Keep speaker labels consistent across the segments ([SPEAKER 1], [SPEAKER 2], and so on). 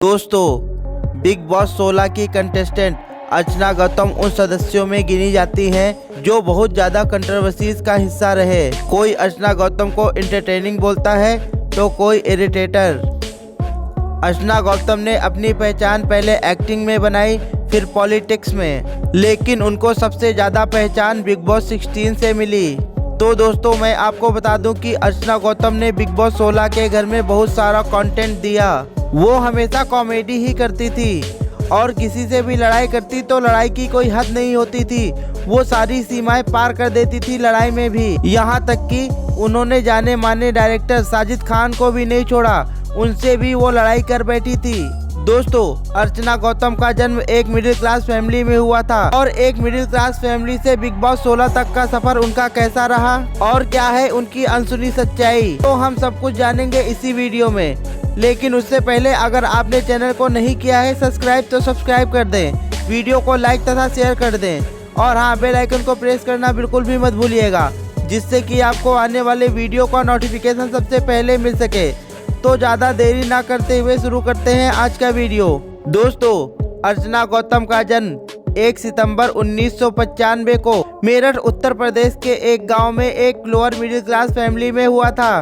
[SPEAKER 1] दोस्तों, big boss 16 की contestant अर्चना गौतम उन सदस्यों में गिनी जाती हैं जो बहुत ज़्यादा कंट्रोवर्सीज का हिस्सा रहे। कोई अर्चना गौतम को इंटरटेनिंग बोलता है तो कोई इरिटेटर। अर्चना गौतम ने अपनी पहचान पहले एक्टिंग में बनाई, फिर पॉलिटिक्स में, लेकिन उनको सबसे ज़्यादा पहचान बिग बॉस 16 से मिली। तो दोस्तों, मैं आपको बता दूं कि अर्चना गौतम ने बिग बॉस 16 के घर में बहुत सारा कंटेंट दिया। वो हमेशा कॉमेडी ही करती थी और किसी से भी लड़ाई करती तो लड़ाई की कोई हद नहीं होती थी। वो सारी सीमाएं पार कर देती थी लड़ाई में भी। यहाँ तक कि उन्होंने जाने माने डायरेक्टर साजिद खान को भी नहीं छोड़ा, उनसे भी वो लड़ाई कर बैठी थी। दोस्तों, अर्चना गौतम का जन्म एक मिडिल क्लास फैमिली में हुआ था और एक मिडिल क्लास फैमिली से बिग बॉस 16 तक का सफर उनका कैसा रहा और क्या है उनकी अनसुनी सच्चाई, तो हम सब कुछ जानेंगे इसी वीडियो में। लेकिन उससे पहले अगर आपने चैनल को नहीं किया है सब्सक्राइब तो सब्सक्राइब कर दें, वीडियो को लाइक तथा शेयर कर दें और हाँ, बेल आइकन को प्रेस करना बिल्कुल भी मत भूलिएगा, जिससे कि आपको आने वाले वीडियो का नोटिफिकेशन सबसे पहले मिल सके। तो ज़्यादा देरी ना करते हुए शुरू करते हैं आज का वीडियो। दोस्तों, अर्चना गौतम का जन्म 1 सितंबर 1995 को मेरठ उत्तर प्रदेश के एक गांव में एक लोअर मिडिल क्लास फैमिली में हुआ था।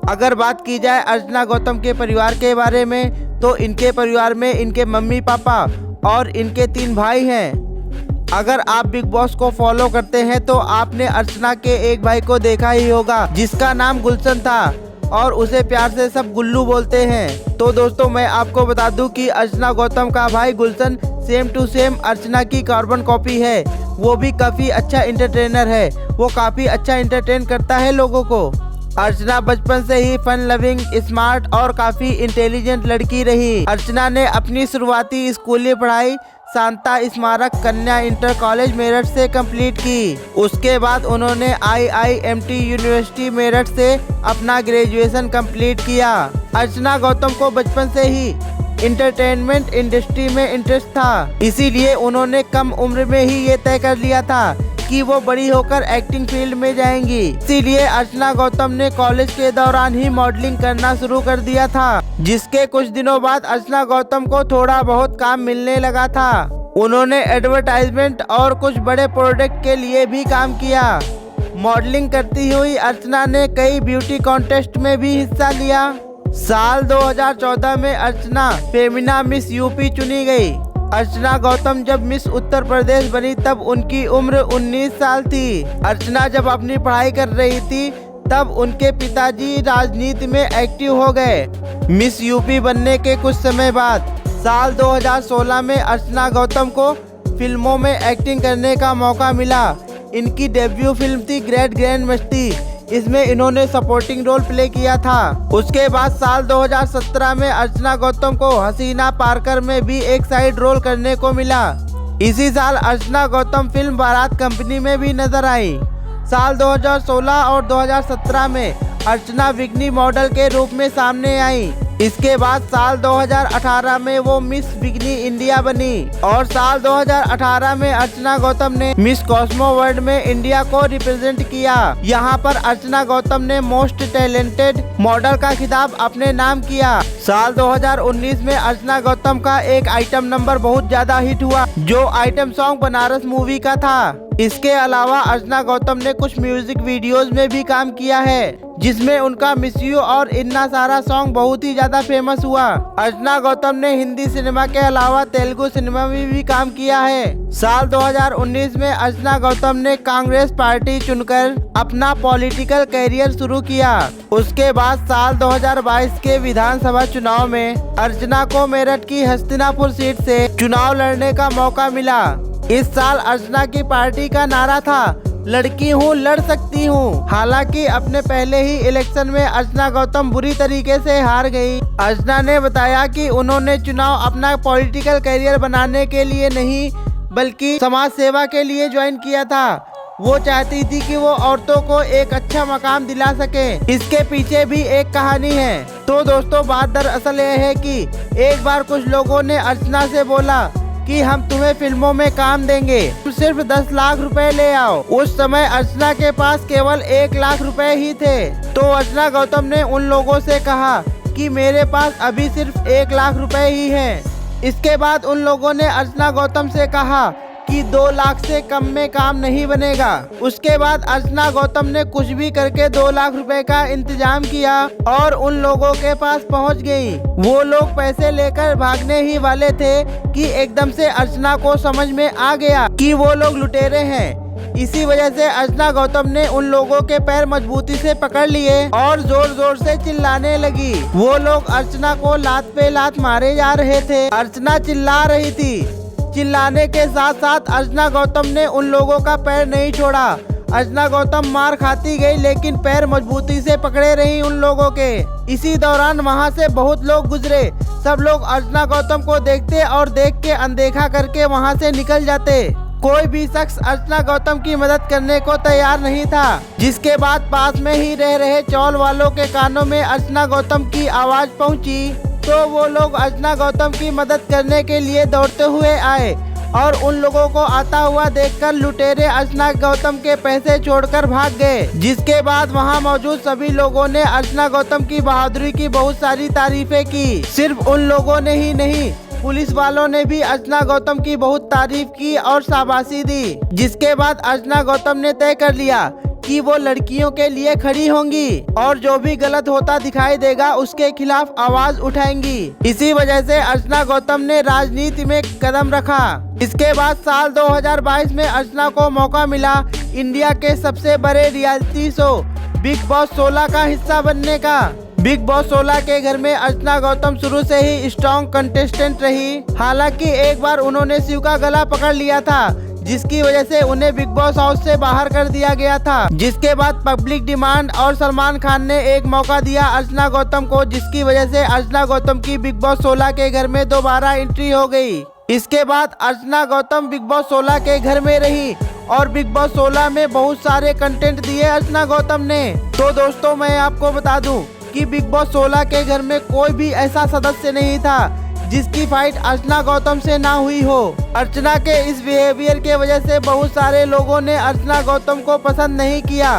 [SPEAKER 1] अगर बात की जाए अर्चना गौतम के परिवार के बारे में, तो इनके परिवार में इनके मम्मी पापा और इनके 3 भाई हैं। अगर आप बिग बॉस को फॉलो करते हैं तो आपने अर्चना के एक भाई को देखा ही होगा जिसका नाम गुलशन था और उसे प्यार से सब गुल्लू बोलते हैं। तो दोस्तों, मैं आपको बता दूं कि अर्चना गौतम का भाई गुलशन सेम टू सेम अर्चना की कार्बन कॉपी है। वो भी काफ़ी अच्छा एंटरटेनर है, वो काफ़ी अच्छा एंटरटेन करता है लोगों को। अर्चना बचपन से ही फन लविंग, स्मार्ट और काफ़ी इंटेलिजेंट लड़की रही। अर्चना ने अपनी शुरुआती स्कूली पढ़ाई शांता स्मारक कन्या इंटर कॉलेज मेरठ से कंप्लीट की। उसके बाद उन्होंने IIMT यूनिवर्सिटी मेरठ से अपना ग्रेजुएशन कंप्लीट किया। अर्चना गौतम को बचपन से ही इंटरटेनमेंट इंडस्ट्री में इंटरेस्ट था, इसीलिए उन्होंने कम उम्र में ही ये तय कर लिया था कि वो बड़ी होकर एक्टिंग फील्ड में जाएंगी। इसीलिए अर्चना गौतम ने कॉलेज के दौरान ही मॉडलिंग करना शुरू कर दिया था, जिसके कुछ दिनों बाद अर्चना गौतम को थोड़ा बहुत काम मिलने लगा था। उन्होंने एडवर्टाइजमेंट और कुछ बड़े प्रोडक्ट के लिए भी काम किया। मॉडलिंग करती हुई अर्चना ने कई ब्यूटी कॉन्टेस्ट में भी हिस्सा लिया। साल 2014 में अर्चना फेमिना मिस यूपी चुनी गई। अर्चना गौतम जब मिस उत्तर प्रदेश बनी तब उनकी उम्र 19 साल थी। अर्चना जब अपनी पढ़ाई कर रही थी तब उनके पिताजी राजनीति में एक्टिव हो गए। मिस यूपी बनने के कुछ समय बाद साल 2016 में अर्चना गौतम को फिल्मों में एक्टिंग करने का मौका मिला। इनकी डेब्यू फिल्म थी ग्रेट ग्रैंड मस्ती, इसमें इन्होंने सपोर्टिंग रोल प्ले किया था। उसके बाद साल 2017 में अर्चना गौतम को हसीना पारकर में भी एक साइड रोल करने को मिला। इसी साल अर्चना गौतम फिल्म बारात कंपनी में भी नजर आई। साल 2016 और 2017 में अर्चना बिकनी मॉडल के रूप में सामने आई। इसके बाद साल 2018 में वो मिस बिकनी इंडिया बनी और साल 2018 में अर्चना गौतम ने मिस कॉस्मो वर्ल्ड में इंडिया को रिप्रेजेंट किया। यहाँ पर अर्चना गौतम ने मोस्ट टैलेंटेड मॉडल का खिताब अपने नाम किया। साल 2019 में अर्चना गौतम का एक आइटम नंबर बहुत ज्यादा हिट हुआ, जो आइटम सॉन्ग बनारस मूवी का था। इसके अलावा अर्चना गौतम ने कुछ म्यूजिक वीडियोस में भी काम किया है, जिसमें उनका मिस यू और इन्ना सारा सॉन्ग बहुत ही ज्यादा फेमस हुआ। अर्चना गौतम ने हिंदी सिनेमा के अलावा तेलुगु सिनेमा में भी काम किया है। साल 2019 में अर्चना गौतम ने कांग्रेस पार्टी चुनकर अपना पॉलिटिकल करियर शुरू किया। उसके बाद साल 2022 के विधानसभा चुनाव में अर्चना को मेरठ की हस्तिनापुर सीट से चुनाव लड़ने का मौका मिला। इस साल अर्चना की पार्टी का नारा था, लड़की हूँ लड़ सकती हूँ। हालांकि अपने पहले ही इलेक्शन में अर्चना गौतम बुरी तरीके से हार गई। अर्चना ने बताया कि उन्होंने चुनाव अपना पॉलिटिकल करियर बनाने के लिए नहीं बल्कि समाज सेवा के लिए ज्वाइन किया था। वो चाहती थी कि वो औरतों को एक अच्छा मकाम दिला सके। इसके पीछे भी एक कहानी है। तो दोस्तों, बात दरअसल ये है कि एक बार कुछ लोगों ने अर्चना से बोला कि हम तुम्हें फिल्मों में काम देंगे, तुम सिर्फ 10 लाख रुपए ले आओ। उस समय अर्चना के पास केवल 1 लाख रुपए ही थे। तो अर्चना गौतम ने उन लोगों से कहा कि मेरे पास अभी सिर्फ 1 लाख रुपए ही हैं। इसके बाद उन लोगों ने अर्चना गौतम से कहा कि 2 लाख से कम में काम नहीं बनेगा। उसके बाद अर्चना गौतम ने कुछ भी करके 2 लाख रुपए का इंतजाम किया और उन लोगों के पास पहुंच गई। वो लोग पैसे लेकर भागने ही वाले थे कि एकदम से अर्चना को समझ में आ गया कि वो लोग लुटेरे हैं। इसी वजह से अर्चना गौतम ने उन लोगों के पैर मजबूती से पकड़ लिए और जोर जोर से चिल्लाने लगी। वो लोग अर्चना को लात पे लात मारे जा रहे थे। अर्चना चिल्ला रही थी। चिल्लाने के साथ साथ अर्चना गौतम ने उन लोगों का पैर नहीं छोड़ा। अर्चना गौतम मार खाती गई लेकिन पैर मजबूती से पकड़े रही उन लोगों के। इसी दौरान वहां से बहुत लोग गुजरे। सब लोग अर्चना गौतम को देखते और देख के अनदेखा करके वहां से निकल जाते। कोई भी शख्स अर्चना गौतम की मदद करने को तैयार नहीं था। जिसके बाद पास में ही रह रहे चौल वालों के कानों में अर्चना गौतम की आवाज पहुंची तो वो लोग अर्चना गौतम की मदद करने के लिए दौड़ते हुए आए और उन लोगों को आता हुआ देखकर लुटेरे अर्चना गौतम के पैसे छोड़कर भाग गए। जिसके बाद वहां मौजूद सभी लोगों ने अर्चना गौतम की बहादुरी की बहुत सारी तारीफें की। सिर्फ उन लोगों ने ही नहीं, पुलिस वालों ने भी अर्चना गौतम की बहुत तारीफ की और शाबाशी दी। जिसके बाद अर्चना गौतम ने तय कर लिया कि वो लड़कियों के लिए खड़ी होंगी और जो भी गलत होता दिखाई देगा उसके खिलाफ आवाज उठाएंगी। इसी वजह से अर्चना गौतम ने राजनीति में कदम रखा। इसके बाद साल 2022 में अर्चना को मौका मिला इंडिया के सबसे बड़े रियलिटी शो बिग बॉस 16 का हिस्सा बनने का। बिग बॉस 16 के घर में अर्चना गौतम शुरू से ही स्ट्रॉन्ग कंटेस्टेंट रही। हालांकि एक बार उन्होंने शिव का गला पकड़ लिया था जिसकी वजह से उन्हें बिग बॉस हाउस से बाहर कर दिया गया था। जिसके बाद पब्लिक डिमांड और सलमान खान ने एक मौका दिया अर्चना गौतम को, जिसकी वजह से अर्चना गौतम की बिग बॉस 16 के घर में दोबारा एंट्री हो गई। इसके बाद अर्चना गौतम बिग बॉस 16 के घर में रही और बिग बॉस 16 में बहुत सारे कंटेंट दिए अर्चना गौतम ने। तो दोस्तों मैं आपको बता दूं कि बिग बॉस 16 के घर में कोई भी ऐसा सदस्य नहीं था जिसकी फाइट अर्चना गौतम से ना हुई हो। अर्चना के इस बिहेवियर के वजह से बहुत सारे लोगों ने अर्चना गौतम को पसंद नहीं किया।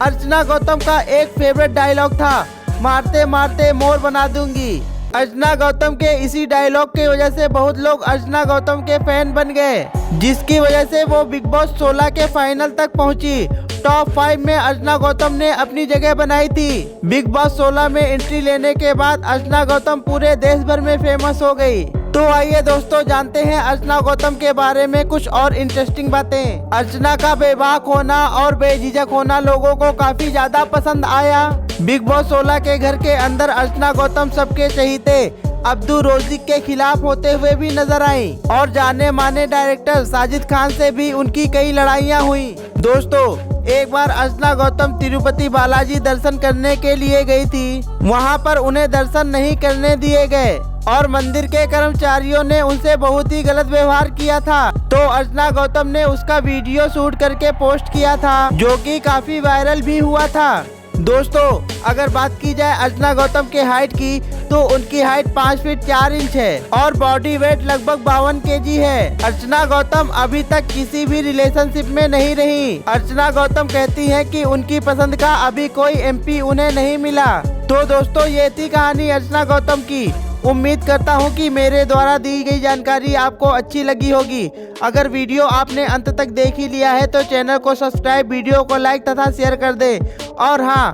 [SPEAKER 1] अर्चना गौतम का एक फेवरेट डायलॉग था, मारते मारते मोर बना दूंगी। अर्चना गौतम के इसी डायलॉग की वजह से बहुत लोग अर्चना गौतम के फैन बन गए, जिसकी वजह से वो बिग बॉस 16 के फाइनल तक पहुंची। टॉप 5 में अर्चना गौतम ने अपनी जगह बनाई थी। बिग बॉस 16 में एंट्री लेने के बाद अर्चना गौतम पूरे देश भर में फेमस हो गई। तो आइए दोस्तों जानते हैं अर्चना गौतम के बारे में कुछ और इंटरेस्टिंग बातें। अर्चना का बेबाक होना और बेझिझक होना लोगों को काफी ज्यादा पसंद आया। बिग बॉस 16 के घर के अंदर अर्चना गौतम सबके चहीते अब्दुल रोजिक के खिलाफ होते हुए भी नजर आई और जाने माने डायरेक्टर साजिद खान से भी उनकी कई लड़ाइयाँ हुई। दोस्तों एक बार अर्चना गौतम तिरुपति बालाजी दर्शन करने के लिए गई थी। वहां पर उन्हें दर्शन नहीं करने दिए गए और मंदिर के कर्मचारियों ने उनसे बहुत ही गलत व्यवहार किया था। तो अर्चना गौतम ने उसका वीडियो शूट करके पोस्ट किया था जो कि काफी वायरल भी हुआ था। दोस्तों अगर बात की जाए अर्चना गौतम के हाइट की तो उनकी हाइट 5 फीट 4 इंच है और बॉडी वेट लगभग 52 केजी है। अर्चना गौतम अभी तक किसी भी रिलेशनशिप में नहीं रही। अर्चना गौतम कहती हैं कि उनकी पसंद का अभी कोई एमपी उन्हें नहीं मिला। तो दोस्तों ये थी कहानी अर्चना गौतम की। उम्मीद करता हूँ कि मेरे द्वारा दी गई जानकारी आपको अच्छी लगी होगी। अगर वीडियो आपने अंत तक देख ही लिया है तो चैनल को सब्सक्राइब, वीडियो को लाइक तथा शेयर कर दे। और हाँ,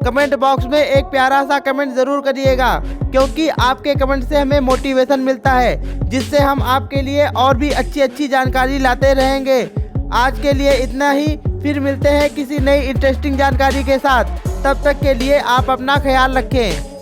[SPEAKER 1] कमेंट बॉक्स में एक प्यारा सा कमेंट ज़रूर करिएगा क्योंकि आपके कमेंट से हमें मोटिवेशन मिलता है, जिससे हम आपके लिए और भी अच्छी जानकारी लाते रहेंगे। आज के लिए इतना ही, फिर मिलते हैं किसी नई इंटरेस्टिंग जानकारी के साथ। तब तक के लिए आप अपना ख्याल रखें।